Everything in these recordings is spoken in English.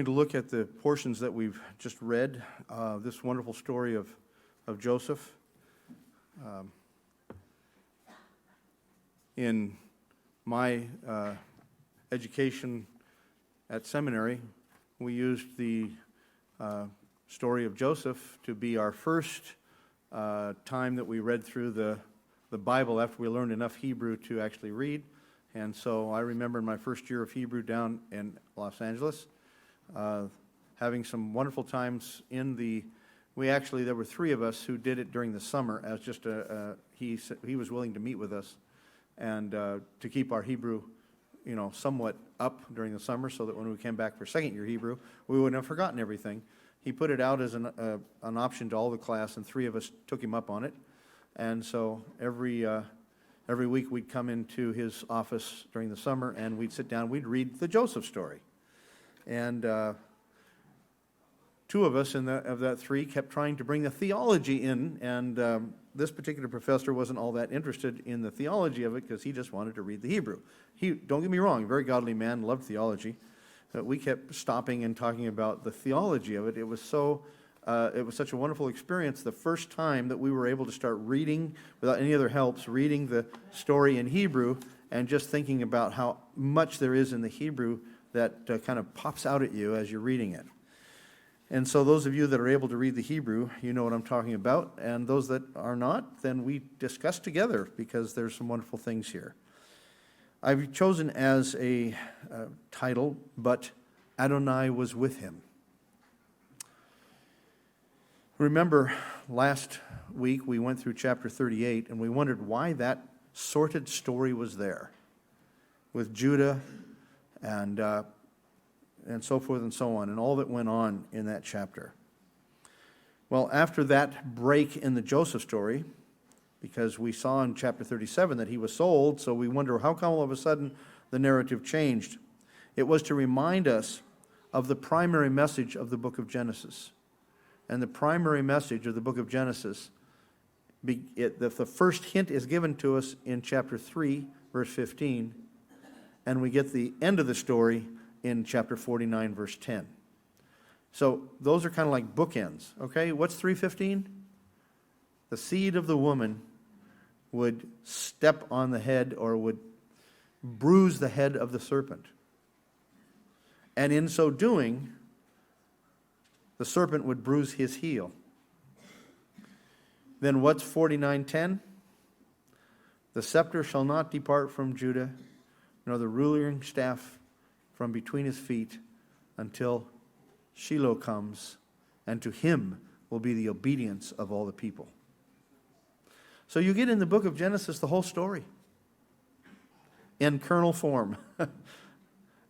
going to look at the portions that we've just read, this wonderful story of Joseph. In my education at seminary, we used the story of Joseph to be our first time that we read through the Bible after we learned enough Hebrew to actually read. And so I remember in my first year of Hebrew down in Los Angeles, having some wonderful times in there were three of us who did it during the summer as just he was willing to meet with us and to keep our Hebrew, somewhat up during the summer so that when we came back for second year Hebrew, we wouldn't have forgotten everything. He put it out as an option to all the class, and three of us took him up on it. And so every week we'd come into his office during the summer and we'd sit down, we'd read the Joseph story. And two of us of that three kept trying to bring the theology in, and this particular professor wasn't all that interested in the theology of it because he just wanted to read the Hebrew. Don't get me wrong, a very godly man, loved theology, but we kept stopping and talking about the theology of it. It was such a wonderful experience the first time that we were able to start reading, without any other helps, reading the story in Hebrew and just thinking about how much there is in the Hebrew that kind of pops out at you as you're reading it. And so those of you that are able to read the Hebrew, you know what I'm talking about. And those that are not, then we discuss together because there's some wonderful things here. I've chosen as a title, "But Adonai was with him." Remember, last week we went through chapter 38 and we wondered why that sorted story was there with Judah and so forth and so on, and all that went on in that chapter. Well, after that break in the Joseph story, because we saw in chapter 37 that he was sold, so we wonder how come all of a sudden the narrative changed. It was to remind us of the primary message of the book of Genesis. And the primary message of the book of Genesis, the first hint is given to us in chapter 3, verse 15, and we get the end of the story in chapter 49, verse 10. So those are kind of like bookends, okay? What's 3:15? The seed of the woman would step on the head or would bruise the head of the serpent. And in so doing, the serpent would bruise his heel. Then what's 49:10? The scepter shall not depart from Judah, nor the ruling staff from between his feet, until Shiloh comes, and to him will be the obedience of all the people. So you get in the book of Genesis the whole story in kernel form.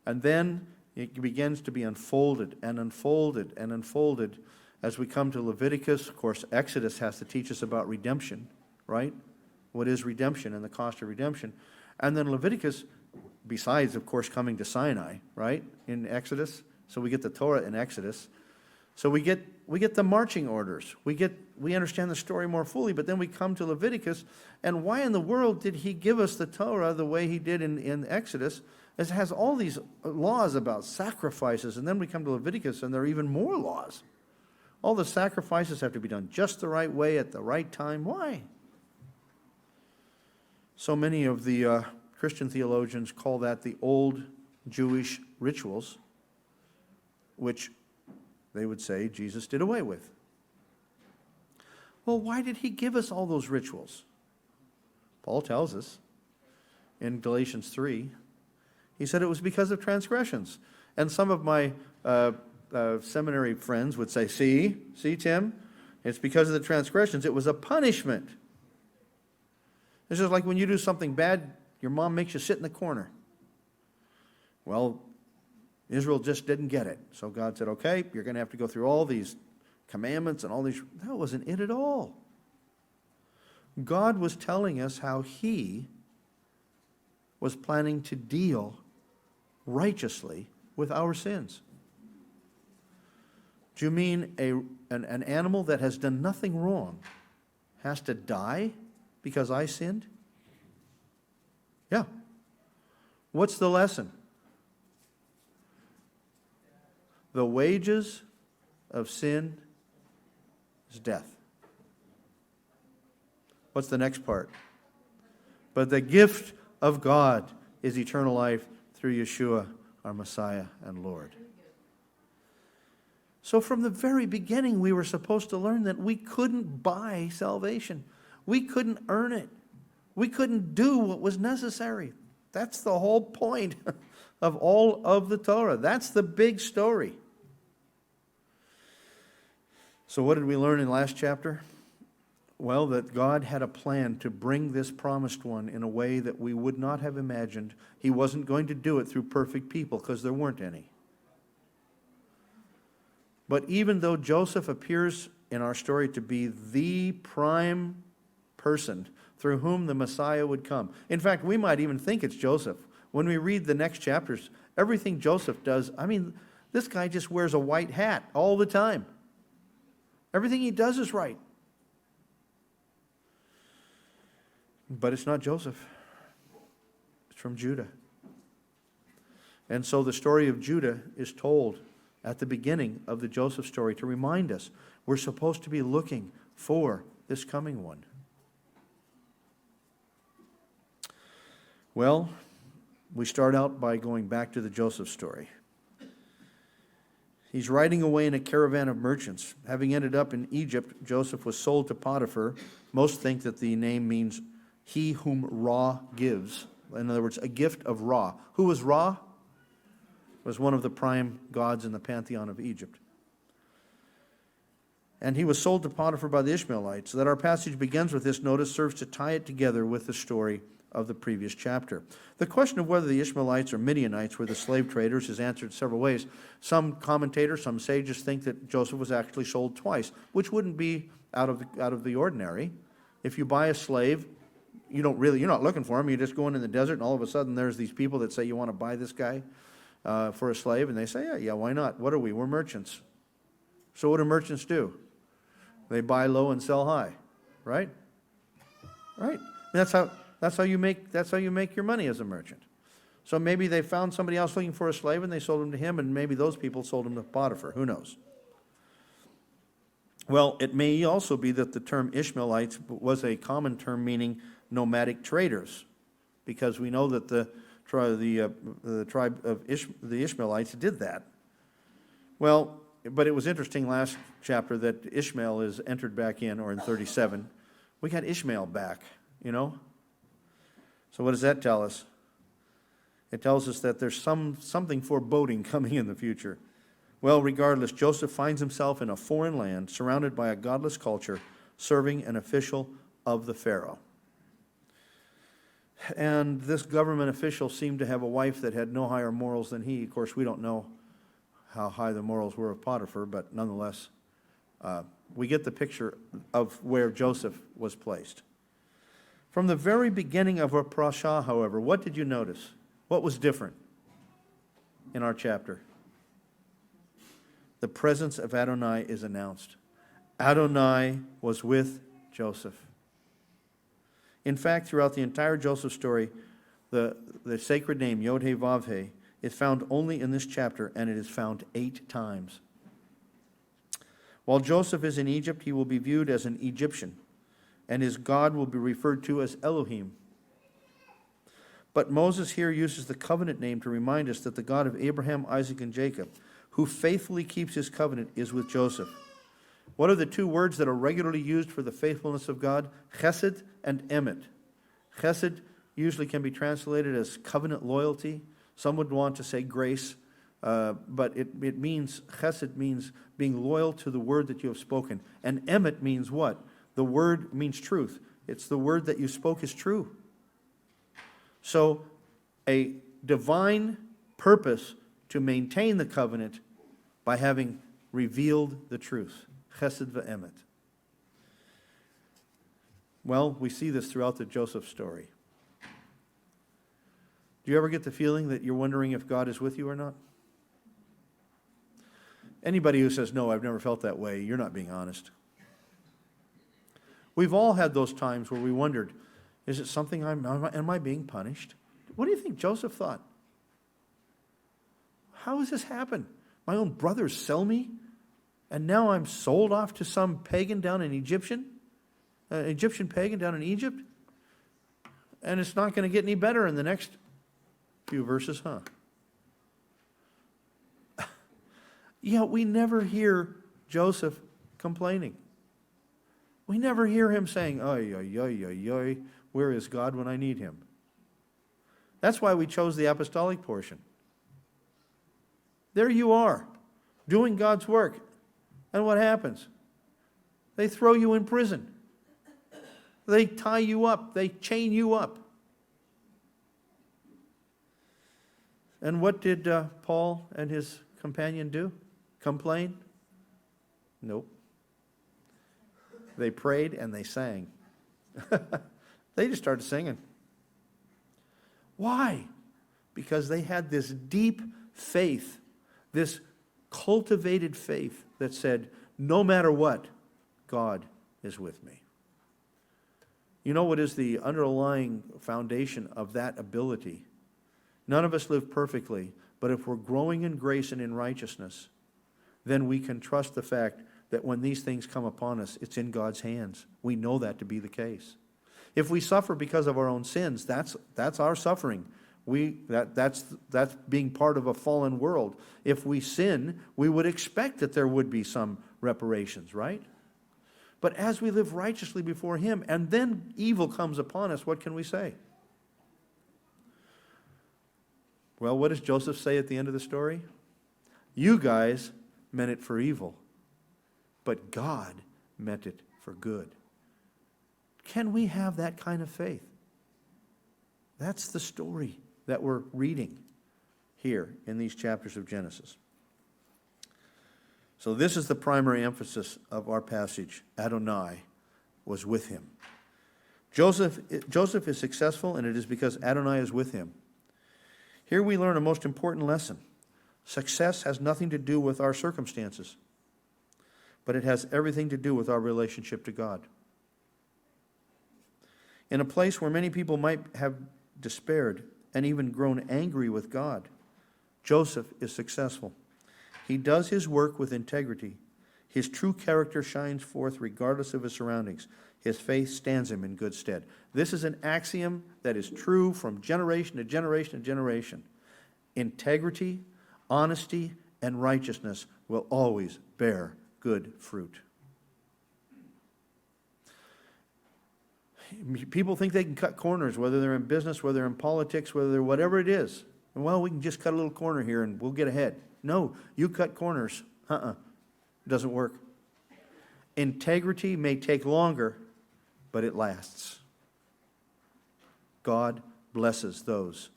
And then it begins to be unfolded and unfolded and unfolded as we come to Leviticus. Of course, Exodus has to teach us about redemption, right? What is redemption and the cost of redemption. And then Leviticus, besides, of course, coming to Sinai, right, in Exodus. So we get the Torah in Exodus. So we get the marching orders. We understand the story more fully, but then we come to Leviticus, and why in the world did he give us the Torah the way he did in Exodus? It has all these laws about sacrifices, and then we come to Leviticus, and there are even more laws. All the sacrifices have to be done just the right way at the right time. Why? So many of the Christian theologians call that the old Jewish rituals, which they would say Jesus did away with. Well, why did he give us all those rituals? Paul tells us in Galatians 3, he said it was because of transgressions. And some of my seminary friends would say, see, Tim, it's because of the transgressions. It was a punishment. It's just like when you do something bad, your mom makes you sit in the corner. Well, Israel just didn't get it. So God said, okay, you're going to have to go through all these commandments and all these. That wasn't it at all. God was telling us how he was planning to deal righteously with our sins. Do you mean an animal that has done nothing wrong has to die because I sinned? Yeah. What's the lesson? The wages of sin is death. What's the next part? But the gift of God is eternal life through Yeshua, our Messiah and Lord. So from the very beginning, we were supposed to learn that we couldn't buy salvation. We couldn't earn it. We couldn't do what was necessary. That's the whole point of all of the Torah. That's the big story. So what did we learn in last chapter? Well, that God had a plan to bring this promised one in a way that we would not have imagined. He wasn't going to do it through perfect people because there weren't any. But even though Joseph appears in our story to be the prime person through whom the Messiah would come. In fact, we might even think it's Joseph. When we read the next chapters, everything Joseph does, this guy just wears a white hat all the time. Everything he does is right. But it's not Joseph. It's from Judah. And so the story of Judah is told at the beginning of the Joseph story to remind us we're supposed to be looking for this coming one. Well, we start out by going back to the Joseph story. He's riding away in a caravan of merchants. Having ended up in Egypt, Joseph was sold to Potiphar. Most think that the name means he whom Ra gives. In other words, a gift of Ra. Who was Ra? Was one of the prime gods in the pantheon of Egypt. And he was sold to Potiphar by the Ishmaelites. So that our passage begins with this notice serves to tie it together with the story of the previous chapter. The question of whether the Ishmaelites or Midianites were the slave traders is answered several ways. Some commentators, some sages think that Joseph was actually sold twice, which wouldn't be out of the ordinary. If you buy a slave, you're not looking for him. You're just going in the desert, and all of a sudden there's these people that say you want to buy this guy for a slave, and they say, yeah, why not? What are we? We're merchants. So what do merchants do? They buy low and sell high, right? Right. That's how you make your money as a merchant. So maybe they found somebody else looking for a slave, and they sold him to him, and maybe those people sold him to Potiphar. Who knows? Well, it may also be that the term Ishmaelites was a common term meaning nomadic traders, because we know that the tribe of the Ishmaelites did that. Well, but it was interesting last chapter that Ishmael is entered back in, or in 37. We got Ishmael back, So what does that tell us? It tells us that there's something foreboding coming in the future. Well, regardless, Joseph finds himself in a foreign land, surrounded by a godless culture, serving an official of the Pharaoh. And this government official seemed to have a wife that had no higher morals than he. Of course, we don't know how high the morals were of Potiphar, but nonetheless, we get the picture of where Joseph was placed. From the very beginning of our Parashah, however, what did you notice? What was different in our chapter? The presence of Adonai is announced. Adonai was with Joseph. In fact, throughout the entire Joseph story, the sacred name, Yod-Heh-Vav-Heh, is found only in this chapter, and it is found 8 times. While Joseph is in Egypt, he will be viewed as an Egyptian, and his God will be referred to as Elohim. But Moses here uses the covenant name to remind us that the God of Abraham, Isaac, and Jacob, who faithfully keeps his covenant, is with Joseph. What are the 2 words that are regularly used for the faithfulness of God? Chesed and emet. Chesed usually can be translated as covenant loyalty. Some would want to say grace, but it means, chesed means being loyal to the word that you have spoken. And emet means what? The word means truth. It's the word that you spoke is true. So a divine purpose to maintain the covenant by having revealed the truth. Chesed ve'emet. Well, we see this throughout the Joseph story. Do you ever get the feeling that you're wondering if God is with you or not? Anybody who says, no, I've never felt that way, you're not being honest. We've all had those times where we wondered, is it something am I being punished? What do you think Joseph thought? How has this happened? My own brothers sell me, and now I'm sold off to some pagan down in Egyptian pagan down in Egypt. And it's not going to get any better in the next few verses, huh? Yeah, we never hear Joseph complaining. We never hear him saying, "Oy, oy, oy, oy, oy, where is God when I need him?" That's why we chose the apostolic portion. There you are, doing God's work. And what happens? They throw you in prison. They tie you up. They chain you up. And what did Paul and his companion do? Complain? Nope. They prayed and they sang. They just started singing. Why? Because they had this deep faith, this cultivated faith that said, no matter what, God is with me. You know what is the underlying foundation of that ability? None of us live perfectly, but if we're growing in grace and in righteousness, then we can trust the fact that when these things come upon us, it's in God's hands. We know that to be the case. If we suffer because of our own sins, that's our suffering. That's being part of a fallen world. If we sin, we would expect that there would be some reparations, right? But as we live righteously before Him, and then evil comes upon us, what can we say? Well, what does Joseph say at the end of the story? You guys meant it for evil, but God meant it for good. Can we have that kind of faith? That's the story that we're reading here in these chapters of Genesis. So this is the primary emphasis of our passage. Adonai was with him. Joseph is successful, and it is because Adonai is with him. Here we learn a most important lesson. Success has nothing to do with our circumstances, but it has everything to do with our relationship to God. In a place where many people might have despaired and even grown angry with God, Joseph is successful. He does his work with integrity. His true character shines forth regardless of his surroundings. His faith stands him in good stead. This is an axiom that is true from generation to generation to generation. Integrity, honesty, and righteousness will always bear good fruit. People think they can cut corners, whether they're in business, whether they're in politics, whether they're whatever it is. And, well, we can just cut a little corner here and we'll get ahead. No, you cut corners. It doesn't work. Integrity may take longer, but it lasts. God blesses those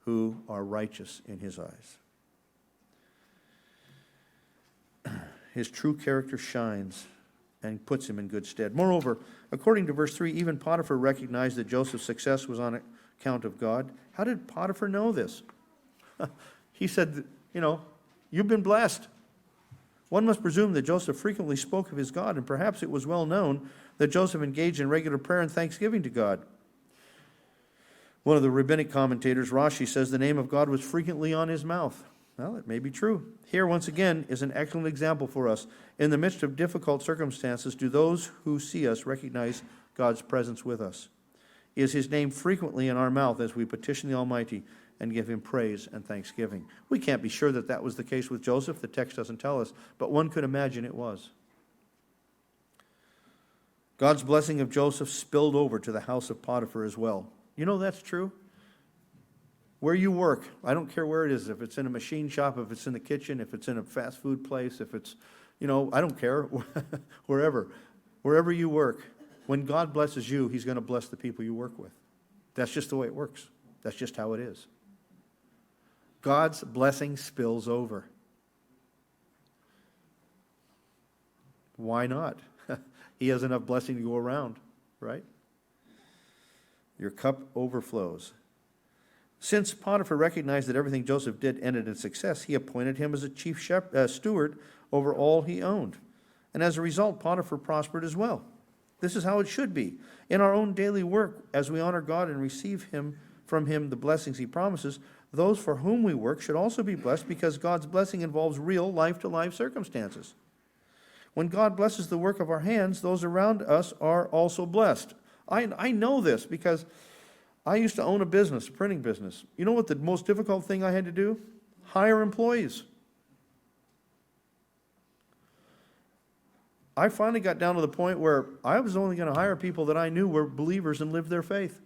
who are righteous in His eyes. His true character shines and puts him in good stead. Moreover, according to verse 3, even Potiphar recognized that Joseph's success was on account of God. How did Potiphar know this? He said, you've been blessed. One must presume that Joseph frequently spoke of his God, and perhaps it was well known that Joseph engaged in regular prayer and thanksgiving to God. One of the rabbinic commentators, Rashi, says the name of God was frequently on his mouth. Well, it may be true. Here, once again, is an excellent example for us. In the midst of difficult circumstances, do those who see us recognize God's presence with us? Is His name frequently in our mouth as we petition the Almighty and give Him praise and thanksgiving? We can't be sure that that was the case with Joseph. The text doesn't tell us, but one could imagine it was. God's blessing of Joseph spilled over to the house of Potiphar as well. You know that's true? Where you work, I don't care where it is, if it's in a machine shop, if it's in the kitchen, if it's in a fast food place, if it's, I don't care, wherever you work, when God blesses you, He's going to bless the people you work with. That's just the way it works. That's just how it is. God's blessing spills over. Why not? He has enough blessing to go around, right? Your cup overflows. Since Potiphar recognized that everything Joseph did ended in success, he appointed him as a chief steward over all he owned. And as a result, Potiphar prospered as well. This is how it should be. In our own daily work, as we honor God and receive from Him the blessings He promises, those for whom we work should also be blessed, because God's blessing involves real life-to-life circumstances. When God blesses the work of our hands, those around us are also blessed. I know this because I used to own a business, a printing business. You know what the most difficult thing I had to do? Hire employees. I finally got down to the point where I was only going to hire people that I knew were believers and lived their faith.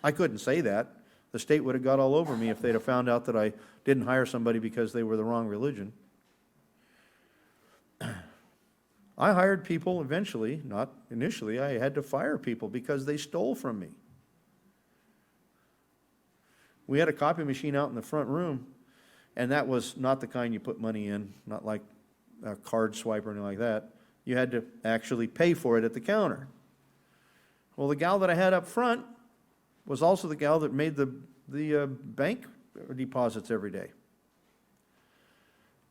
I couldn't say that. The state would have got all over me if they'd have found out that I didn't hire somebody because they were the wrong religion. I hired people eventually, not initially. I had to fire people because they stole from me. We had a copy machine out in the front room, and that was not the kind you put money in, not like a card swipe or anything like that. You had to actually pay for it at the counter. Well, the gal that I had up front was also the gal that made the bank deposits every day.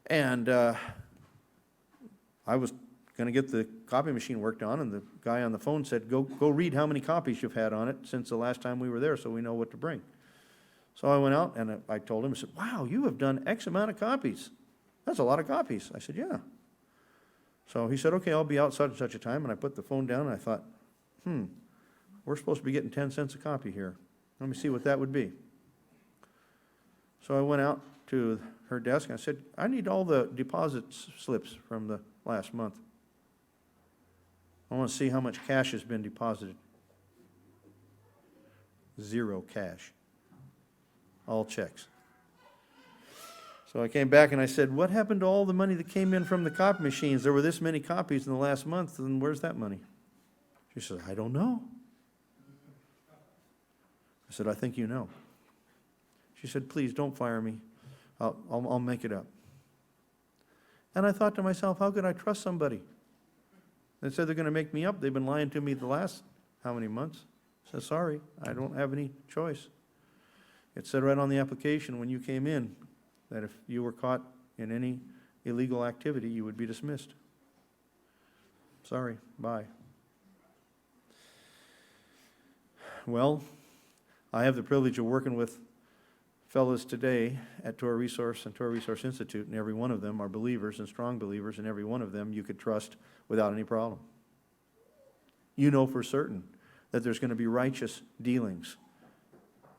And I was going to get the copy machine worked on, and the guy on the phone said, go read how many copies you've had on it since the last time we were there so we know what to bring. So I went out and I told him, I said, wow, you have done X amount of copies. That's a lot of copies. I said, yeah. So he said, okay, I'll be out such and such a time. And I put the phone down and I thought, we're supposed to be getting 10 cents a copy here. Let me see what that would be. So I went out to her desk and I said, I need all the deposit slips from the last month. I want to see how much cash has been deposited. 0 cash. All checks. So I came back and I said, what happened to all the money that came in from the copy machines? There were this many copies in the last month, and where's that money? She said, I don't know. I said, I think you know. She said, please don't fire me. I'll make it up. And I thought to myself, how could I trust somebody? They said they're going to make me up. They've been lying to me the last how many months? I said, sorry, I don't have any choice. It said right on the application when you came in that if you were caught in any illegal activity, you would be dismissed. Sorry, bye. Well, I have the privilege of working with fellows today at TorahResource and TorahResource Institute, and every one of them are believers and strong believers, and every one of them you could trust without any problem. You know for certain that there's going to be righteous dealings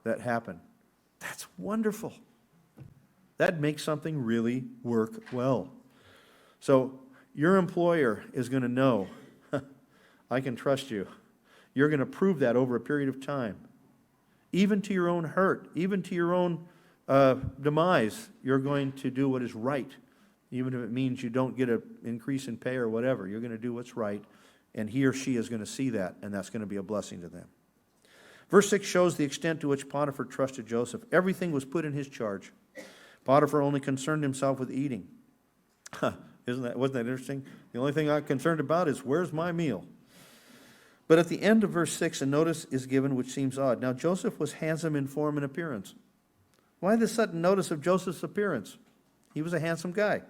that happen. That's wonderful. That makes something really work well. So your employer is going to know, I can trust you. You're going to prove that over a period of time. Even to your own hurt, even to your own demise, you're going to do what is right. Even if it means you don't get an increase in pay or whatever, you're going to do what's right. And he or she is going to see that, and that's going to be a blessing to them. Verse 6 shows the extent to which Potiphar trusted Joseph. Everything was put in his charge. Potiphar only concerned himself with eating. Wasn't that interesting? The only thing I'm concerned about is where's my meal? But at the end of verse 6, a notice is given which seems odd. Now Joseph was handsome in form and appearance. Why this sudden notice of Joseph's appearance? He was a handsome guy.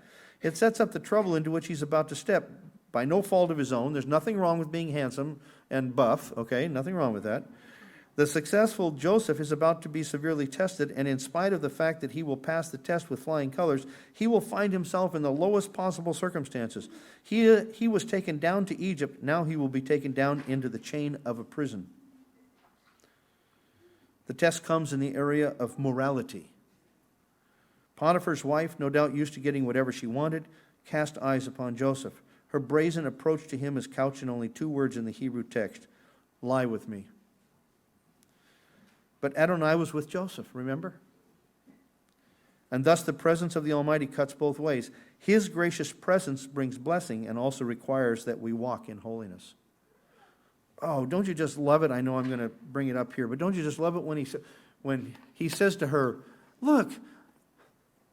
It sets up the trouble into which he's about to step. By no fault of his own. There's nothing wrong with being handsome and buff. Okay, nothing wrong with that. The successful Joseph is about to be severely tested, and in spite of the fact that he will pass the test with flying colors, he will find himself in the lowest possible circumstances. He was taken down to Egypt. Now he will be taken down into the chain of a prison. The test comes in the area of morality. Potiphar's wife, no doubt used to getting whatever she wanted, cast eyes upon Joseph. Her brazen approach to him is couched in only 2 words in the Hebrew text: lie with me. But Adonai was with Joseph, remember? And thus the presence of the Almighty cuts both ways. His gracious presence brings blessing and also requires that we walk in holiness. Oh, don't you just love it? I know I'm going to bring it up here, but don't you just love it when he says to her, look,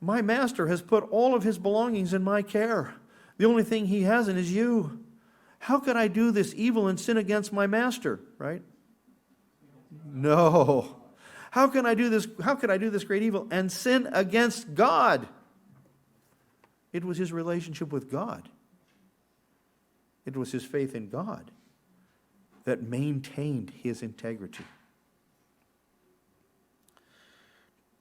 my master has put all of his belongings in my care. The only thing he hasn't is you. How could I do this evil and sin against my master, right? No. How can I do this? How could I do this great evil and sin against God? It was his relationship with God. It was his faith in God that maintained his integrity.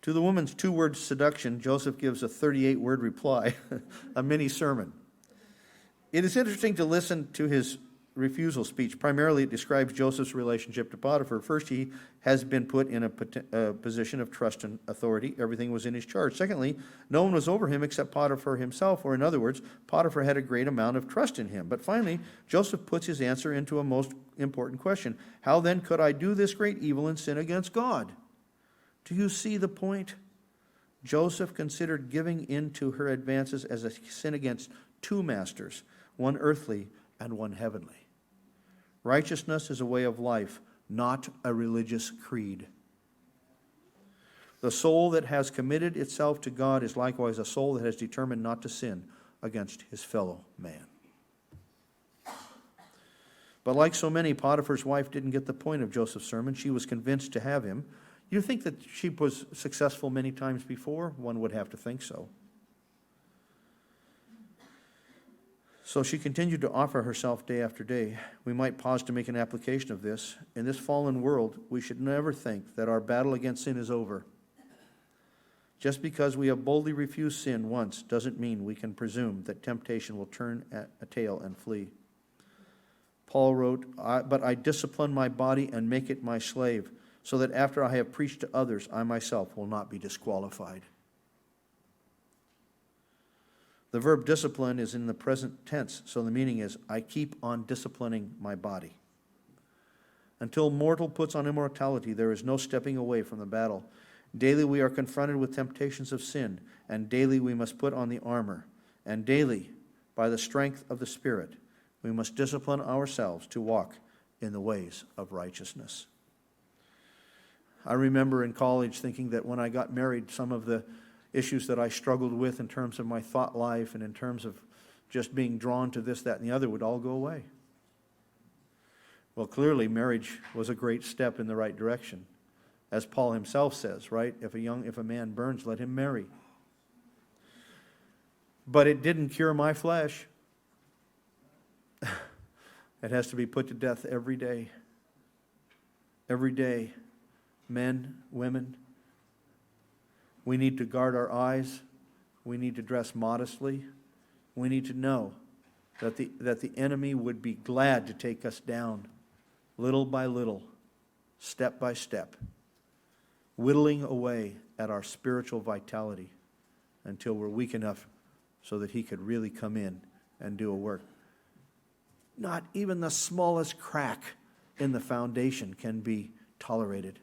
To the woman's two-word seduction, Joseph gives a 38-word reply, a mini sermon. It is interesting to listen to his refusal speech. Primarily, it describes Joseph's relationship to Potiphar. First, he has been put in a position of trust and authority. Everything was in his charge. Secondly, no one was over him except Potiphar himself, or in other words, Potiphar had a great amount of trust in him. But finally, Joseph puts his answer into a most important question. How then could I do this great evil and sin against God? Do you see the point? Joseph considered giving in to her advances as a sin against two masters, one earthly and one heavenly. Righteousness is a way of life, not a religious creed. The soul that has committed itself to God is likewise a soul that has determined not to sin against his fellow man. But like so many, Potiphar's wife didn't get the point of Joseph's sermon. She was convinced to have him. You think that she was successful many times before? One would have to think so. So she continued to offer herself day after day. We might pause to make an application of this. In this fallen world, we should never think that our battle against sin is over. Just because we have boldly refused sin once doesn't mean we can presume that temptation will turn a tail and flee. Paul wrote, "But I discipline my body and make it my slave, so that after I have preached to others, I myself will not be disqualified." The verb discipline is in the present tense, so the meaning is, I keep on disciplining my body. Until mortal puts on immortality, there is no stepping away from the battle. Daily we are confronted with temptations of sin, and daily we must put on the armor. And daily, by the strength of the Spirit, we must discipline ourselves to walk in the ways of righteousness. I remember in college thinking that when I got married, some of the issues that I struggled with in terms of my thought life and in terms of just being drawn to this, that, and the other would all go away. Well, clearly marriage was a great step in the right direction. As Paul himself says, right? If a man burns, let him marry. But it didn't cure my flesh. It has to be put to death every day. Every day. Men, women, we need to guard our eyes. We need to dress modestly. We need to know that the enemy would be glad to take us down little by little, step by step, whittling away at our spiritual vitality until we're weak enough so that he could really come in and do a work. Not even the smallest crack in the foundation can be tolerated.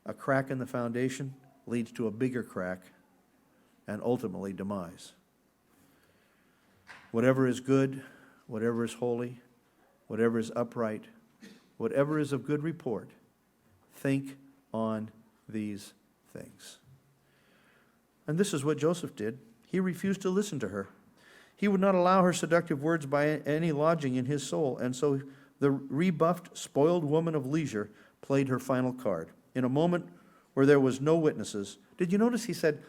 A crack in the foundation leads to a bigger crack and ultimately demise. Whatever is good, whatever is holy, whatever is upright, whatever is of good report, think on these things. And this is what Joseph did. He refused to listen to her. He would not allow her seductive words by any lodging in his soul. And so the rebuffed, spoiled woman of leisure played her final card. In a moment where there was no witnesses, did you notice he said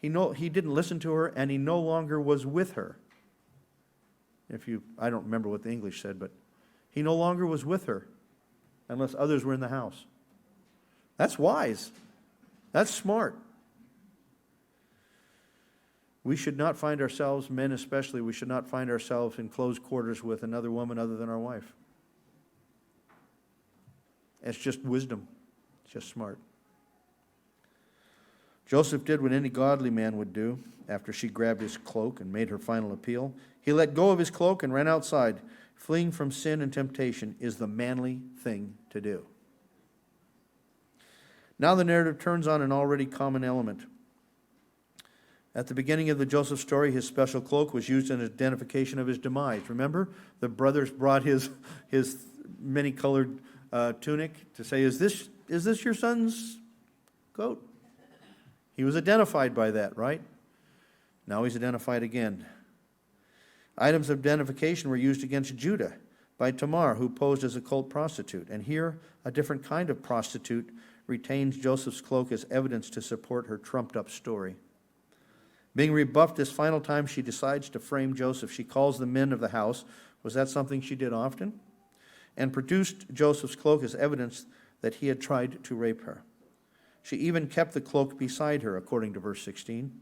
he didn't listen to her and he no longer was with her? I don't remember what the English said, but he no longer was with her unless others were in the house. That's wise. That's smart. We should not find ourselves, men especially, we should not find ourselves in close quarters with another woman other than our wife. It's just wisdom. It's just smart. Joseph did what any godly man would do after she grabbed his cloak and made her final appeal. He let go of his cloak and ran outside. Fleeing from sin and temptation is the manly thing to do. Now the narrative turns on an already common element. At the beginning of the Joseph story, his special cloak was used in identification of his demise. Remember, the brothers brought his many-colored tunic to say, is this your son's coat? He was identified by that, right? Now he's identified again. Items of identification were used against Judah by Tamar, who posed as a cult prostitute. And here, a different kind of prostitute retains Joseph's cloak as evidence to support her trumped-up story. Being rebuffed this final time, she decides to frame Joseph. She calls the men of the house. Was that something she did often? And produced Joseph's cloak as evidence that he had tried to rape her. She even kept the cloak beside her, according to verse 16,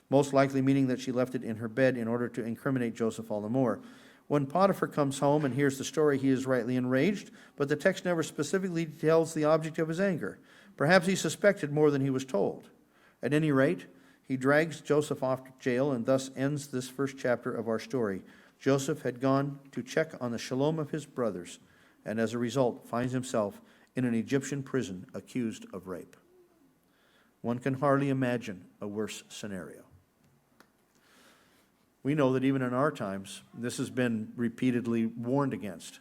most likely meaning that she left it in her bed in order to incriminate Joseph all the more. When Potiphar comes home and hears the story, he is rightly enraged, but the text never specifically tells the object of his anger. Perhaps he suspected more than he was told. At any rate, he drags Joseph off to jail and thus ends this first chapter of our story. Joseph had gone to check on the shalom of his brothers, and as a result finds himself in an Egyptian prison accused of rape. One can hardly imagine a worse scenario. We know that even in our times, this has been repeatedly warned against.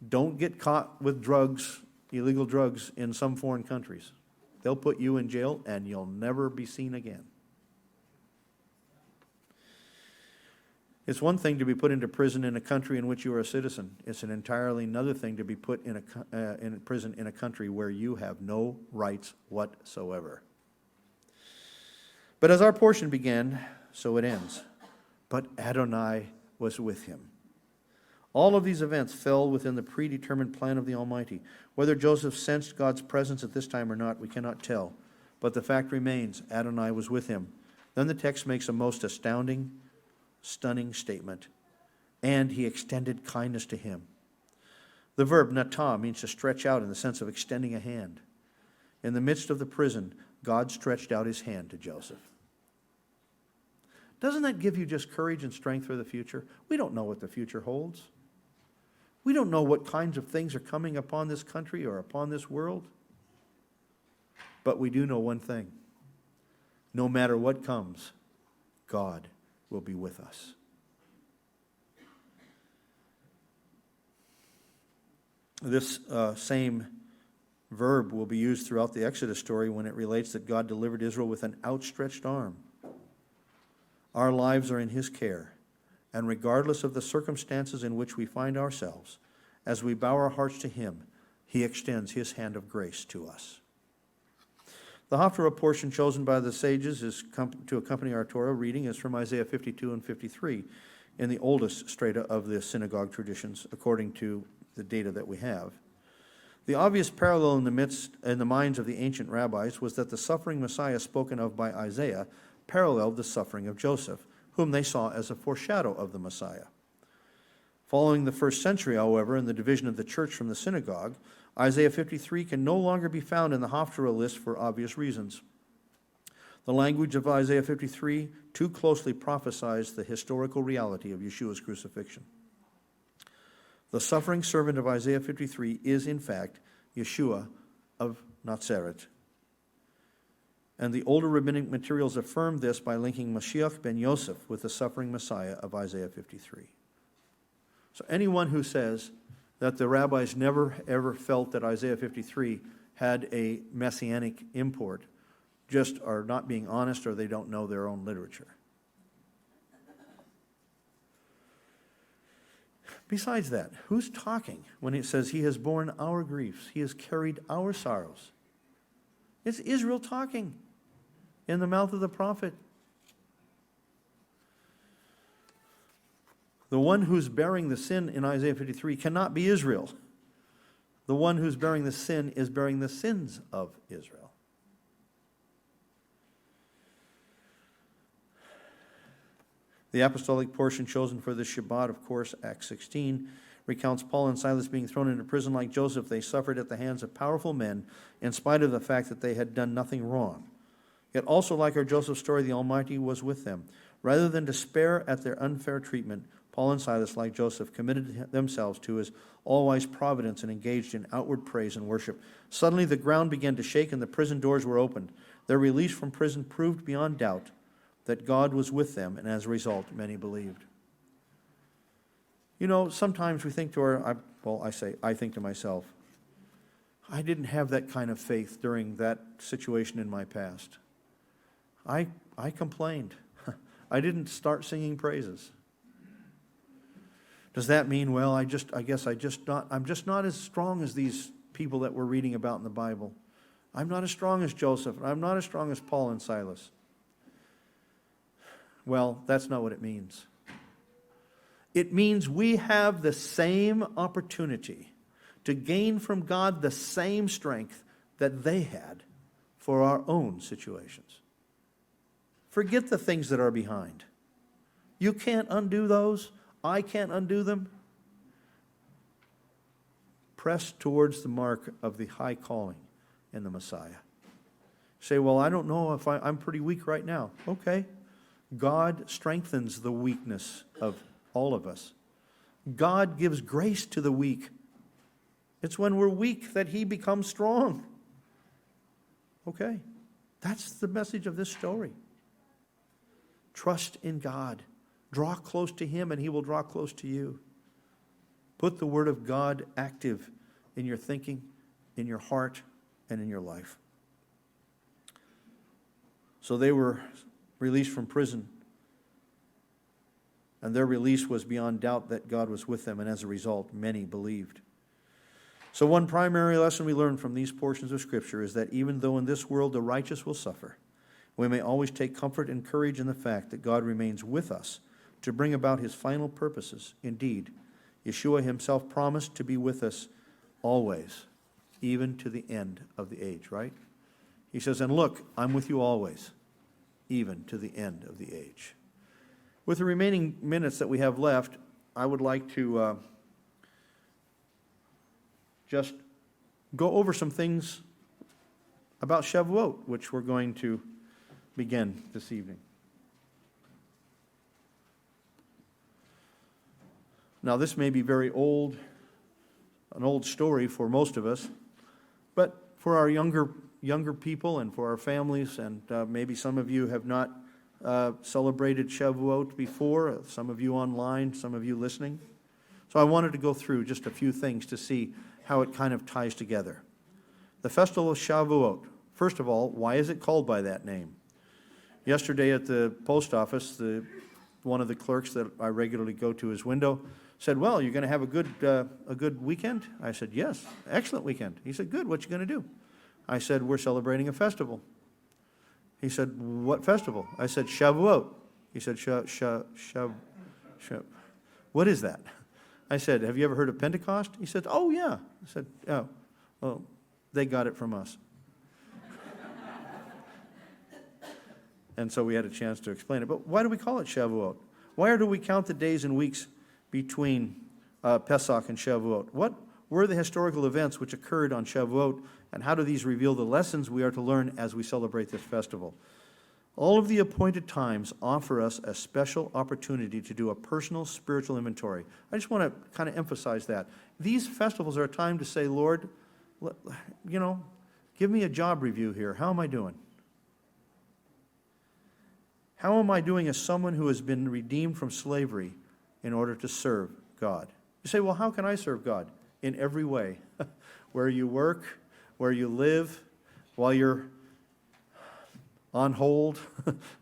Don't get caught with drugs, illegal drugs, in some foreign countries. They'll put you in jail and you'll never be seen again. It's one thing to be put into prison in a country in which you are a citizen. It's an entirely another thing to be put in a prison in a country where you have no rights whatsoever. But as our portion began, so it ends. But Adonai was with him. All of these events fell within the predetermined plan of the Almighty. Whether Joseph sensed God's presence at this time or not, we cannot tell. But the fact remains, Adonai was with him. Then the text makes a most astounding, stunning statement. And he extended kindness to him. The verb natah means to stretch out in the sense of extending a hand. In the midst of the prison, God stretched out his hand to Joseph. Doesn't that give you just courage and strength for the future? We don't know what the future holds. We don't know what kinds of things are coming upon this country or upon this world. But we do know one thing. No matter what comes, God will be with us. This same verb will be used throughout the Exodus story when it relates that God delivered Israel with an outstretched arm. Our lives are in his care, and regardless of the circumstances in which we find ourselves, as we bow our hearts to him, he extends his hand of grace to us. The Haftarah portion chosen by the sages to accompany our Torah reading is from Isaiah 52 and 53, in the oldest strata of the synagogue traditions, according to the data that we have. The obvious parallel in the minds of the ancient rabbis was that the suffering Messiah spoken of by Isaiah paralleled the suffering of Joseph, whom they saw as a foreshadow of the Messiah. Following the first century, however, and the division of the church from the synagogue, Isaiah 53 can no longer be found in the Haftarah list for obvious reasons. The language of Isaiah 53 too closely prophesies the historical reality of Yeshua's crucifixion. The suffering servant of Isaiah 53 is, in fact, Yeshua of Nazareth. And the older rabbinic materials affirm this by linking Mashiach ben Yosef with the suffering Messiah of Isaiah 53. So anyone who says that the rabbis never ever felt that Isaiah 53 had a Messianic import just are not being honest, or they don't know their own literature. Besides that, who's talking when it says he has borne our griefs, he has carried our sorrows? It's Israel talking in the mouth of the prophet. The one who's bearing the sin in Isaiah 53 cannot be Israel. The one who's bearing the sin is bearing the sins of Israel. The apostolic portion chosen for the Shabbat, of course, Acts 16, recounts Paul and Silas being thrown into prison like Joseph. They suffered at the hands of powerful men in spite of the fact that they had done nothing wrong. Yet also, like our Joseph story, the Almighty was with them. Rather than despair at their unfair treatment, Paul and Silas, like Joseph, committed themselves to his all-wise providence and engaged in outward praise and worship. Suddenly the ground began to shake and the prison doors were opened. Their release from prison proved beyond doubt that God was with them, and as a result, many believed. You know, sometimes we think I think to myself, I didn't have that kind of faith during that situation in my past. I complained. I didn't start singing praises. Does that mean, well, I'm just not as strong as these people that we're reading about in the Bible. I'm not as strong as Joseph. I'm not as strong as Paul and Silas. Well, that's not what it means. It means we have the same opportunity to gain from God the same strength that they had for our own situations. Forget the things that are behind. You can't undo those. I can't undo them. Press towards the mark of the high calling in the Messiah. Say, well, I don't know if I'm pretty weak right now. Okay. God strengthens the weakness of all of us. God gives grace to the weak. It's when we're weak that He becomes strong. Okay. That's the message of this story. Trust in God. Draw close to Him and He will draw close to you. Put the Word of God active in your thinking, in your heart, and in your life. So they were released from prison. And their release was beyond doubt that God was with them. And as a result, many believed. So one primary lesson we learn from these portions of Scripture is that even though in this world the righteous will suffer, we may always take comfort and courage in the fact that God remains with us to bring about His final purposes. Indeed, Yeshua Himself promised to be with us always, even to the end of the age, right? He says, and look, I'm with you always, even to the end of the age. With the remaining minutes that we have left, I would like to just go over some things about Shavuot, which we're going to begin this evening. Now, this may be very old, an old story for most of us, but for our younger people and for our families, and maybe some of you have not celebrated Shavuot before, some of you online, some of you listening. So I wanted to go through just a few things to see how it kind of ties together. The Festival of Shavuot. First of all, why is it called by that name? Yesterday at the post office, one of the clerks that I regularly go to his window said, well, you're going to have a good weekend? I said, yes, excellent weekend. He said, good, what you going to do? I said, we're celebrating a festival. He said, what festival? I said, Shavuot. He said, what is that? I said, have you ever heard of Pentecost? He said, oh, yeah. I said, oh, they got it from us. And so we had a chance to explain it. But why do we call it Shavuot? Why do we count the days and weeks between Pesach and Shavuot? What were the historical events which occurred on Shavuot, and how do these reveal the lessons we are to learn as we celebrate this festival? All of the appointed times offer us a special opportunity to do a personal spiritual inventory. I just want to kind of emphasize that. These festivals are a time to say, Lord, give me a job review here. How am I doing? How am I doing as someone who has been redeemed from slavery in order to serve God? You say, well, how can I serve God? In every way. Where you work, where you live, while you're on hold,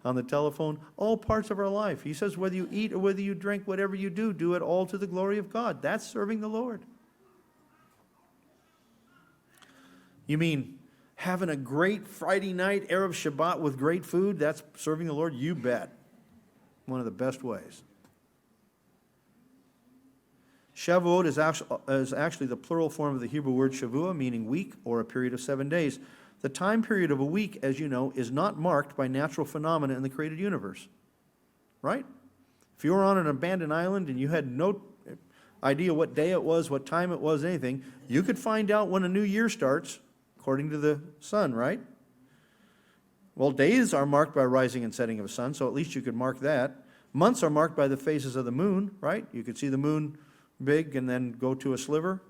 on the telephone, all parts of our life. He says, whether you eat or whether you drink, whatever you do, do it all to the glory of God. That's serving the Lord. You mean having a great Friday night Erev Shabbat with great food? That's serving the Lord? You bet. One of the best ways. Shavuot is actually the plural form of the Hebrew word Shavua, meaning week or a period of 7 days. The time period of a week, as you know, is not marked by natural phenomena in the created universe. Right? If you were on an abandoned island and you had no idea what day it was, what time it was, anything, you could find out when a new year starts, according to the sun, right? Well, days are marked by rising and setting of the sun, so at least you could mark that. Months are marked by the phases of the moon, right? You could see the moon big and then go to a sliver.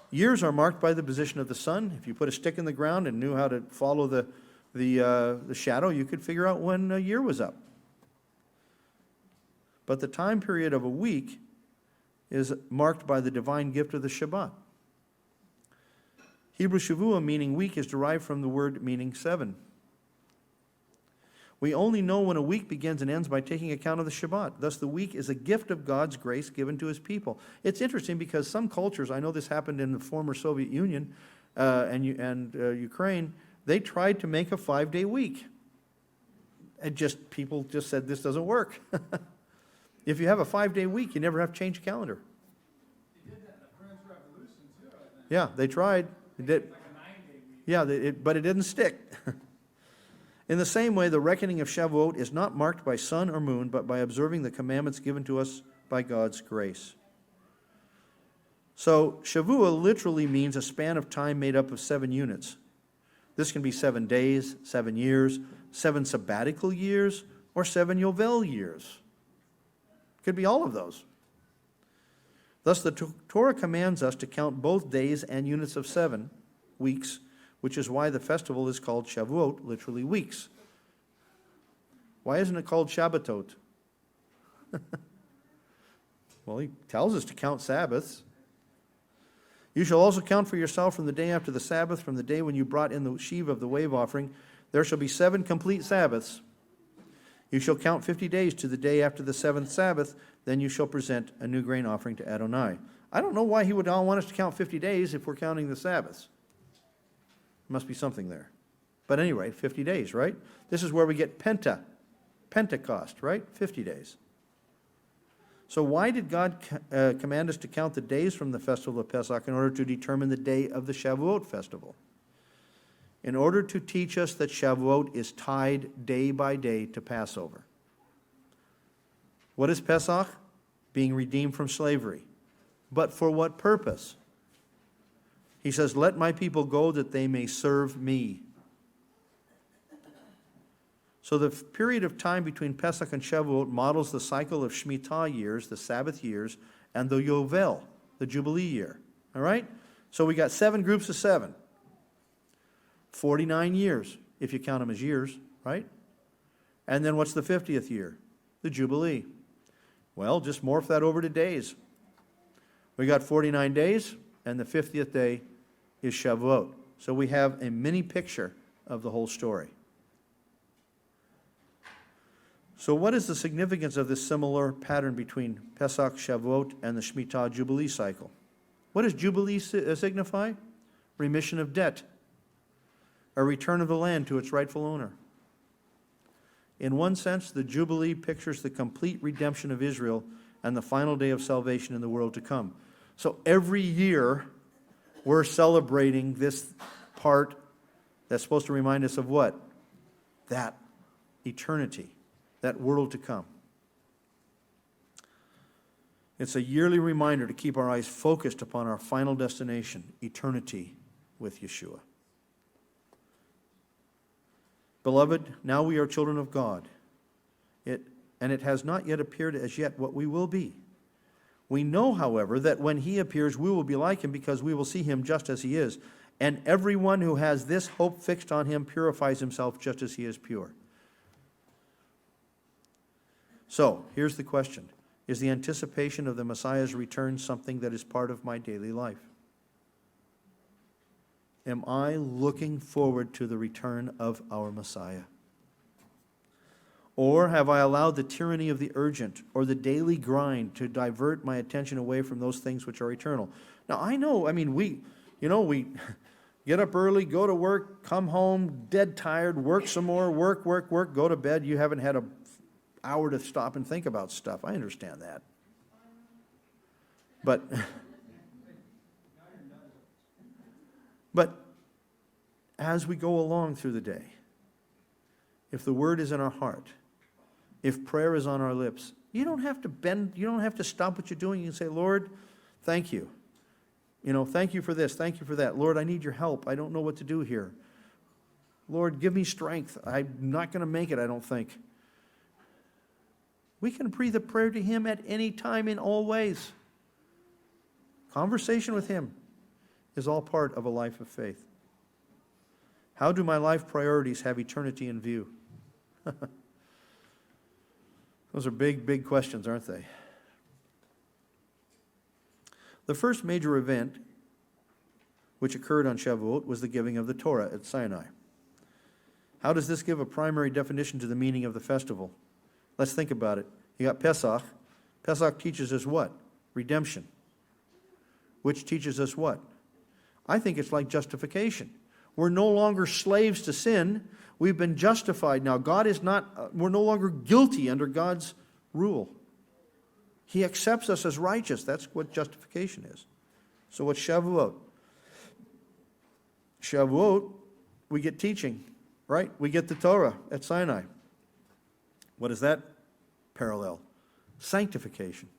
Years are marked by the position of the sun. If you put a stick in the ground and knew how to follow the shadow, you could figure out when a year was up. But the time period of a week is marked by the divine gift of the Shabbat. Hebrew Shavua, meaning week, is derived from the word meaning 7. We only know when a week begins and ends by taking account of the Shabbat. Thus, the week is a gift of God's grace given to His people. It's interesting because some cultures, I know this happened in the former Soviet Union and Ukraine, they tried to make a 5-day week. People just said this doesn't work. If you have a 5-day week, you never have to change the calendar. They did that in the French Revolution too, I think. Yeah, they tried. They did. Like a 9-day week. Yeah, but it didn't stick. In the same way, the reckoning of Shavuot is not marked by sun or moon, but by observing the commandments given to us by God's grace. So Shavuot literally means a span of time made up of 7 units. This can be 7 days, 7 years, 7 sabbatical years, or 7 Yovel years. Could be all of those. Thus, the Torah commands us to count both days and units of 7 weeks, which is why the festival is called Shavuot, literally weeks. Why isn't it called Shabbatot? Well, he tells us to count Sabbaths. You shall also count for yourself from the day after the Sabbath, from the day when you brought in the sheaf of the wave offering. There shall be 7 complete Sabbaths. You shall count 50 days to the day after the 7th Sabbath. Then you shall present a new grain offering to Adonai. I don't know why he would all want us to count 50 days if we're counting the Sabbaths. Must be something there. But anyway, 50 days, right? This is where we get Pentecost, right? 50 days. So why did God command us to count the days from the festival of Pesach in order to determine the day of the Shavuot festival? In order to teach us that Shavuot is tied day by day to Passover. What is Pesach? Being redeemed from slavery. But for what purpose? He says, let my people go that they may serve me. So the period of time between Pesach and Shavuot models the cycle of Shemitah years, the Sabbath years, and the Yovel, the Jubilee year. All right? So we got 7 groups of 7. 49 years, if you count them as years, right? And then what's the 50th year? The Jubilee. Well, just morph that over to days. We got 49 days, and the 50th day is Shavuot. So we have a mini picture of the whole story. So what is the significance of this similar pattern between Pesach, Shavuot, and the Shemitah Jubilee cycle? What does Jubilee signify? Remission of debt. A return of the land to its rightful owner. In one sense, the Jubilee pictures the complete redemption of Israel and the final day of salvation in the world to come. So every year, we're celebrating this part that's supposed to remind us of what? That eternity, that world to come. It's a yearly reminder to keep our eyes focused upon our final destination, eternity with Yeshua. Beloved, now we are children of God, and it has not yet appeared as yet what we will be. We know, however, that when he appears, we will be like him because we will see him just as he is. And everyone who has this hope fixed on him purifies himself just as he is pure. So, here's the question. Is the anticipation of the Messiah's return something that is part of my daily life? Am I looking forward to the return of our Messiah? Or have I allowed the tyranny of the urgent or the daily grind to divert my attention away from those things which are eternal? Now, I know, we get up early, go to work, come home, dead tired, work some more, work, go to bed. You haven't had an hour to stop and think about stuff. I understand that. But as we go along through the day, if the word is in our heart, if prayer is on our lips, you don't have to bend, you don't have to stop what you're doing. You can say, Lord, thank you. Thank you for this, thank you for that. Lord, I need your help. I don't know what to do here. Lord, give me strength. I'm not going to make it, I don't think. We can breathe a prayer to him at any time in all ways. Conversation with him is all part of a life of faith. How do my life priorities have eternity in view? Those are big, big questions, aren't they? The first major event which occurred on Shavuot was the giving of the Torah at Sinai. How does this give a primary definition to the meaning of the festival? Let's think about it. You got Pesach. Pesach teaches us what? Redemption. Which teaches us what? I think it's like justification. We're no longer slaves to sin. We've been justified now. We're no longer guilty under God's rule. He accepts us as righteous. That's what justification is. So what's Shavuot? Shavuot, we get teaching, right? We get the Torah at Sinai. What is that parallel? Sanctification.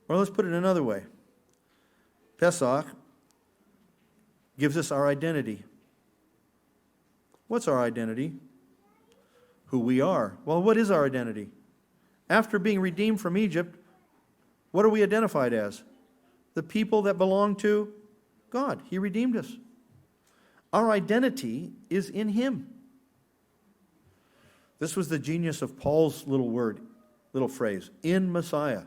Or let's put it another way. Pesach gives us our identity. What's our identity? Who we are. Well, what is our identity? After being redeemed from Egypt, what are we identified as? The people that belong to God. He redeemed us. Our identity is in Him. This was the genius of Paul's little phrase, in Messiah.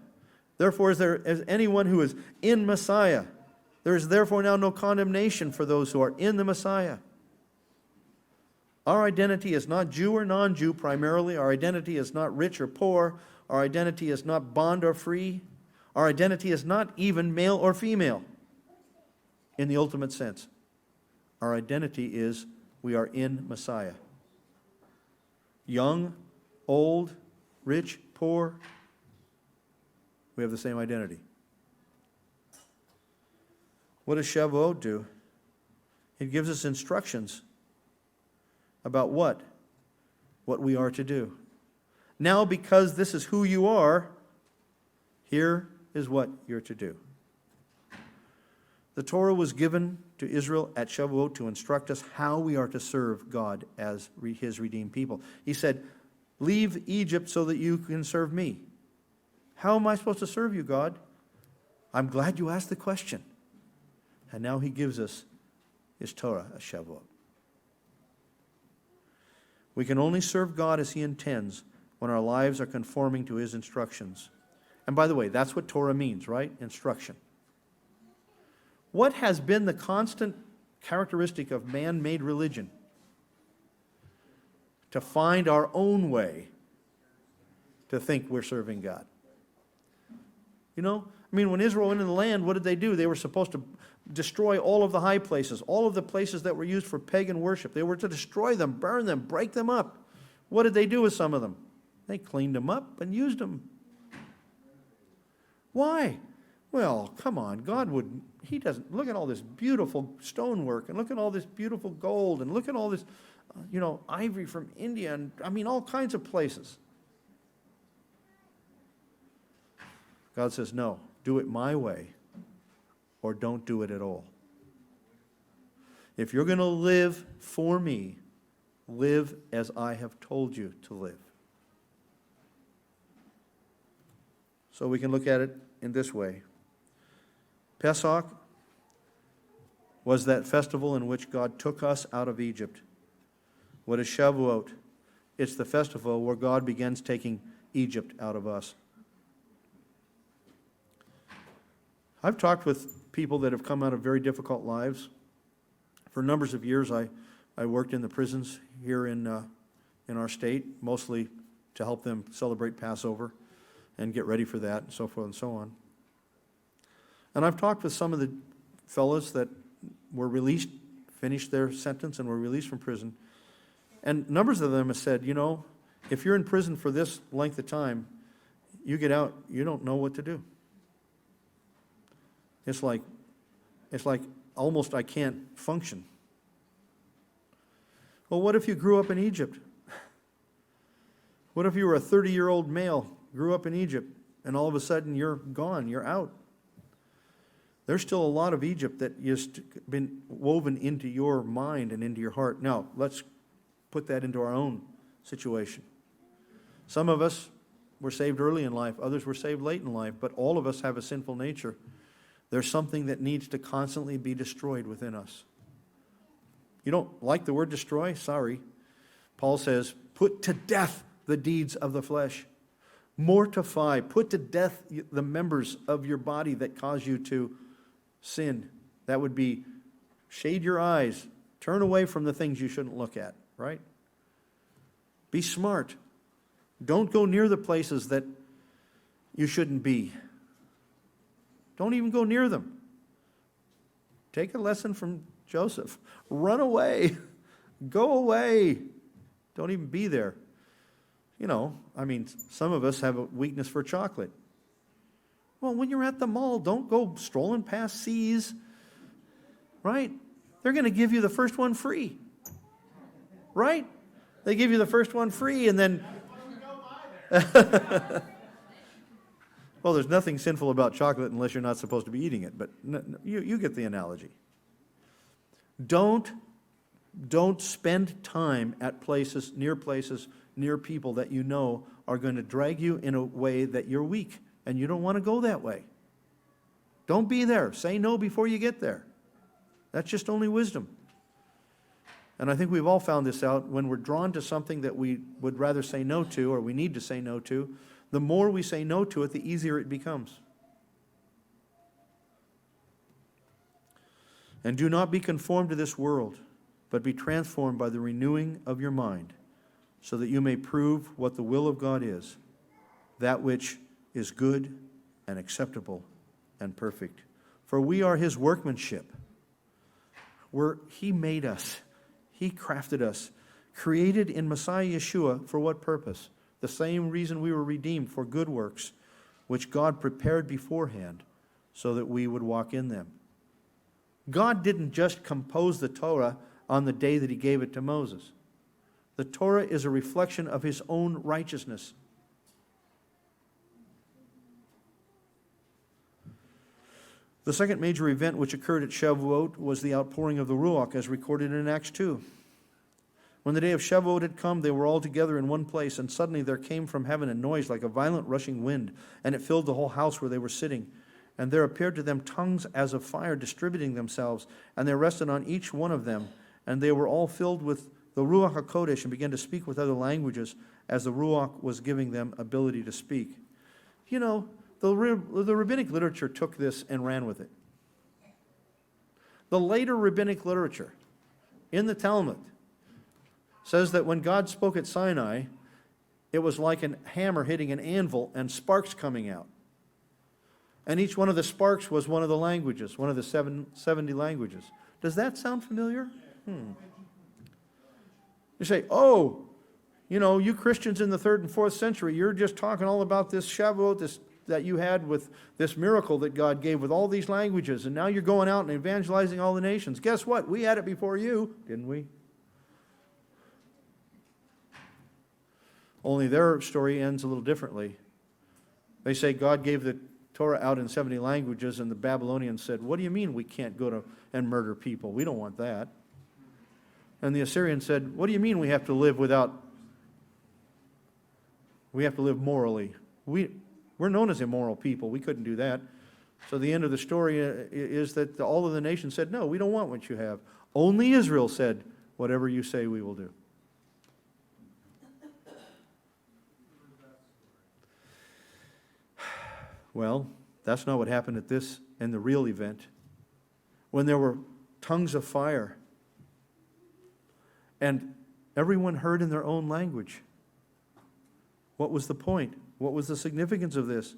Therefore, as anyone who is in Messiah, there is therefore now no condemnation for those who are in the Messiah. Our identity is not Jew or non-Jew primarily. Our identity is not rich or poor. Our identity is not bond or free. Our identity is not even male or female in the ultimate sense. Our identity is we are in Messiah. Young, old, rich, poor, we have the same identity. What does Shavuot do? It gives us instructions about what we are to do. Now, because this is who you are, here is what you're to do. The Torah was given to Israel at Shavuot to instruct us how we are to serve God as His redeemed people. He said, leave Egypt so that you can serve me. How am I supposed to serve you, God? I'm glad you asked the question. And now He gives us His Torah at Shavuot. We can only serve God as He intends when our lives are conforming to His instructions. And by the way, that's what Torah means, right? Instruction. What has been the constant characteristic of man-made religion? To find our own way to think we're serving God. You know, I mean, when Israel went into the land, what did they do? They were supposed to destroy all of the high places, all of the places that were used for pagan worship. They were to destroy them, burn them, break them up. What did they do with some of them? They cleaned them up and used them. Why? Well, come on, He doesn't, look at all this beautiful stonework, and look at all this beautiful gold, and look at all this, ivory from India, and all kinds of places. God says, no, do it my way, or don't do it at all. If you're going to live for me, live as I have told you to live. So we can look at it in this way. Pesach was that festival in which God took us out of Egypt. What is Shavuot? It's the festival where God begins taking Egypt out of us. I've talked with people that have come out of very difficult lives. For numbers of years, I worked in the prisons here in our state, mostly to help them celebrate Passover and get ready for that, and so forth and so on. And I've talked with some of the fellows that were released, finished their sentence, and were released from prison. And numbers of them have said, if you're in prison for this length of time, you get out, you don't know what to do. It's like almost I can't function. Well, what if you grew up in Egypt? What if you were a 30-year-old male, grew up in Egypt, and all of a sudden you're gone, you're out? There's still a lot of Egypt that has been woven into your mind and into your heart. Now, let's put that into our own situation. Some of us were saved early in life, others were saved late in life, but all of us have a sinful nature. There's something that needs to constantly be destroyed within us. You don't like the word destroy? Sorry. Paul says, put to death the deeds of the flesh. Mortify, put to death the members of your body that cause you to sin. That would be shade your eyes, turn away from the things you shouldn't look at, right? Be smart. Don't go near the places that you shouldn't be. Don't even go near them. Take a lesson from Joseph. Run away. Go away. Don't even be there. Some of us have a weakness for chocolate. Well, when you're at the mall, don't go strolling past C's, right? They're going to give you the first one free, right? They give you the first one free, and then... Well, there's nothing sinful about chocolate unless you're not supposed to be eating it, but you get the analogy. Don't spend time at places, near people that you know are going to drag you in a way that you're weak, and you don't want to go that way. Don't be there. Say no before you get there. That's just only wisdom. And I think we've all found this out. When we're drawn to something that we would rather say no to, or we need to say no to, the more we say no to it, the easier it becomes. And do not be conformed to this world, but be transformed by the renewing of your mind, so that you may prove what the will of God is, that which is good and acceptable and perfect. For we are his workmanship. He made us. He crafted us, created in Messiah Yeshua for what purpose? The same reason we were redeemed, for good works, which God prepared beforehand so that we would walk in them. God didn't just compose the Torah on the day that he gave it to Moses. The Torah is a reflection of his own righteousness. The second major event which occurred at Shavuot was the outpouring of the Ruach, as recorded in Acts 2. When the day of Shavuot had come, they were all together in one place, and suddenly there came from heaven a noise like a violent rushing wind, and it filled the whole house where they were sitting. And there appeared to them tongues as of fire distributing themselves, and they rested on each one of them. And they were all filled with the Ruach HaKodesh and began to speak with other languages as the Ruach was giving them ability to speak. You know, the rabbinic literature took this and ran with it. The later rabbinic literature in the Talmud says that when God spoke at Sinai, it was like a hammer hitting an anvil and sparks coming out. And each one of the sparks was one of the languages, one of the 70 languages. Does that sound familiar? You say, oh, you know, you Christians in the 3rd and 4th century, you're just talking all about this Shavuot that you had with this miracle that God gave with all these languages, and now you're going out and evangelizing all the nations. Guess what? We had it before you, didn't we? Only their story ends a little differently. They say God gave the Torah out in 70 languages, and the Babylonians said, what do you mean we can't go to and murder people? We don't want that. And the Assyrians said, what do you mean we have to live morally? We're known as immoral people. We couldn't do that. So the end of the story is that all of the nations said, no, we don't want what you have. Only Israel said, whatever you say we will do. Well, that's not what happened at this and the real event. When there were tongues of fire and everyone heard in their own language. What was the point? What was the significance of this?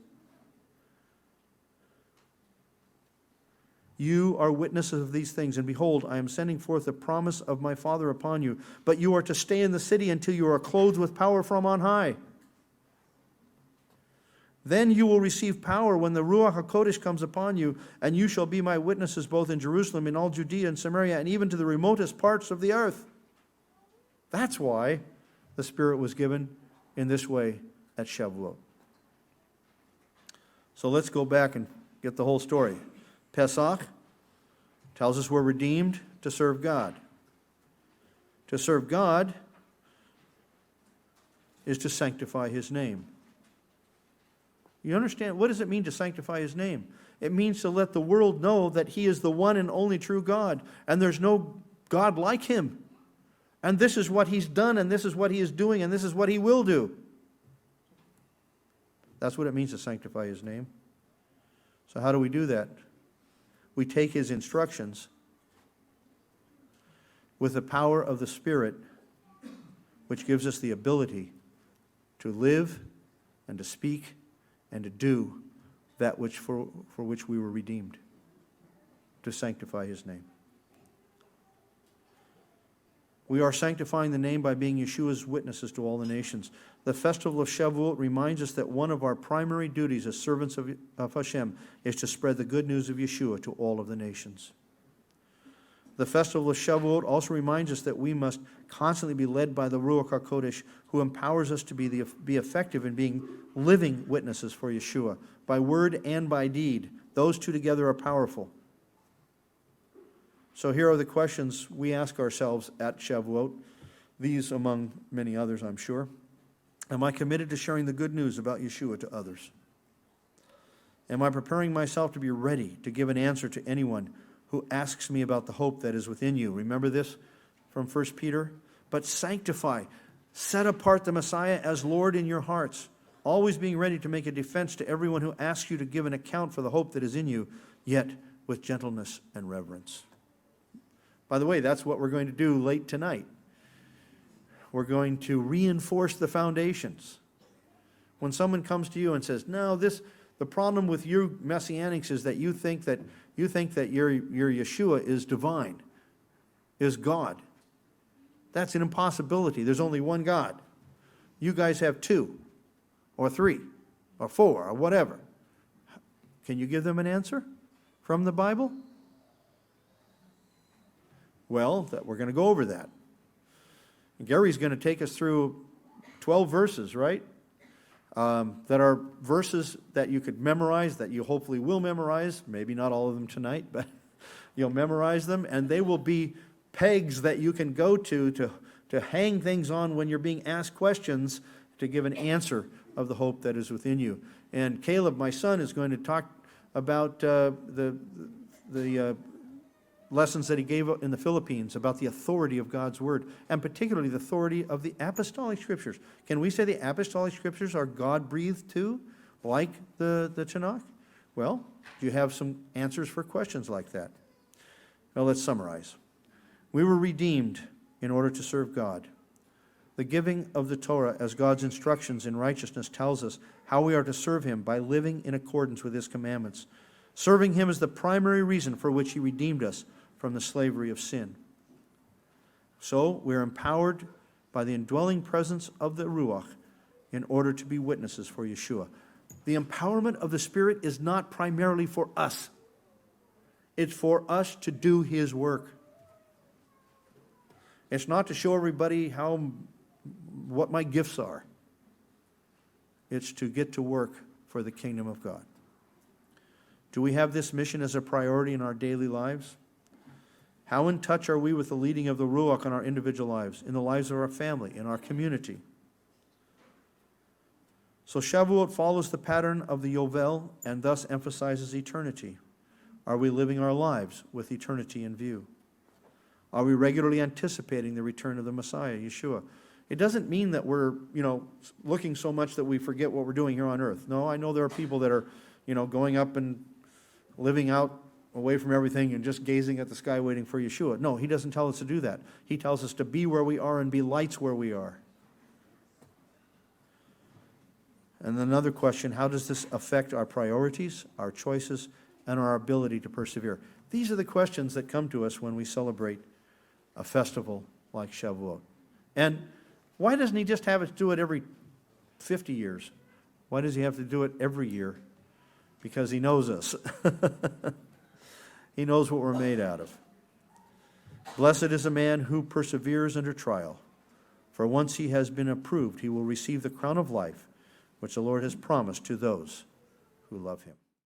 You are witnesses of these things, and behold, I am sending forth the promise of my Father upon you, but you are to stay in the city until you are clothed with power from on high. Then you will receive power when the Ruach HaKodesh comes upon you, and you shall be my witnesses both in Jerusalem, in all Judea and Samaria, and even to the remotest parts of the earth. That's why the Spirit was given in this way at Shavuot. So let's go back and get the whole story. Pesach tells us we're redeemed to serve God. To serve God is to sanctify his name. You understand? What does it mean to sanctify his name? It means to let the world know that he is the one and only true God, and there's no God like him. And this is what he's done, and this is what he is doing, and this is what he will do. That's what it means to sanctify his name. So how do we do that? We take his instructions with the power of the Spirit, which gives us the ability to live and to speak and to do that which for which we were redeemed, to sanctify his name. We are sanctifying the name by being Yeshua's witnesses to all the nations. The Festival of Shavuot reminds us that one of our primary duties as servants of Hashem is to spread the good news of Yeshua to all of the nations. The Festival of Shavuot also reminds us that we must constantly be led by the Ruach HaKodesh, who empowers us to be effective in being living witnesses for Yeshua, by word and by deed. Those two together are powerful. So here are the questions we ask ourselves at Shavuot, these among many others, I'm sure. Am I committed to sharing the good news about Yeshua to others? Am I preparing myself to be ready to give an answer to anyone who asks me about the hope that is within you? Remember this from 1 Peter? But sanctify, set apart the Messiah as Lord in your hearts, always being ready to make a defense to everyone who asks you to give an account for the hope that is in you, yet with gentleness and reverence. By the way, that's what we're going to do late tonight. We're going to reinforce the foundations. When someone comes to you and says, no, the problem with you Messianics is that you think that your Yeshua is divine, is God. That's an impossibility. There's only one God. You guys have two, or three, or four, or whatever. Can you give them an answer from the Bible? Well, we're going to go over that. Gary's going to take us through 12 verses, right? That are verses that you could memorize, that you hopefully will memorize. Maybe not all of them tonight, but you'll memorize them. And they will be pegs that you can go to hang things on when you're being asked questions to give an answer of the hope that is within you. And Caleb, my son, is going to talk about the lessons that he gave in the Philippines about the authority of God's Word, and particularly the authority of the Apostolic Scriptures. Can we say the Apostolic Scriptures are God-breathed too, like the Tanakh? Well, you have some answers for questions like that. Now let's summarize. We were redeemed in order to serve God. The giving of the Torah as God's instructions in righteousness tells us how we are to serve Him by living in accordance with His commandments. Serving Him is the primary reason for which He redeemed us from the slavery of sin. So we are empowered by the indwelling presence of the Ruach in order to be witnesses for Yeshua. The empowerment of the Spirit is not primarily for us. It's for us to do His work. It's not to show everybody what my gifts are. It's to get to work for the kingdom of God. Do we have this mission as a priority in our daily lives? How in touch are we with the leading of the Ruach in our individual lives, in the lives of our family, in our community? So Shavuot follows the pattern of the Yovel and thus emphasizes eternity. Are we living our lives with eternity in view? Are we regularly anticipating the return of the Messiah, Yeshua? It doesn't mean that we're, looking so much that we forget what we're doing here on earth. No, I know there are people that are, going up and living out away from everything and just gazing at the sky waiting for Yeshua. No, He doesn't tell us to do that. He tells us to be where we are and be lights where we are. And another question, how does this affect our priorities, our choices, and our ability to persevere? These are the questions that come to us when we celebrate a festival like Shavuot. And why doesn't He just have us do it every 50 years? Why does He have to do it every year? Because He knows us. He knows what we're made out of. Blessed is a man who perseveres under trial, for once he has been approved, he will receive the crown of life, which the Lord has promised to those who love Him.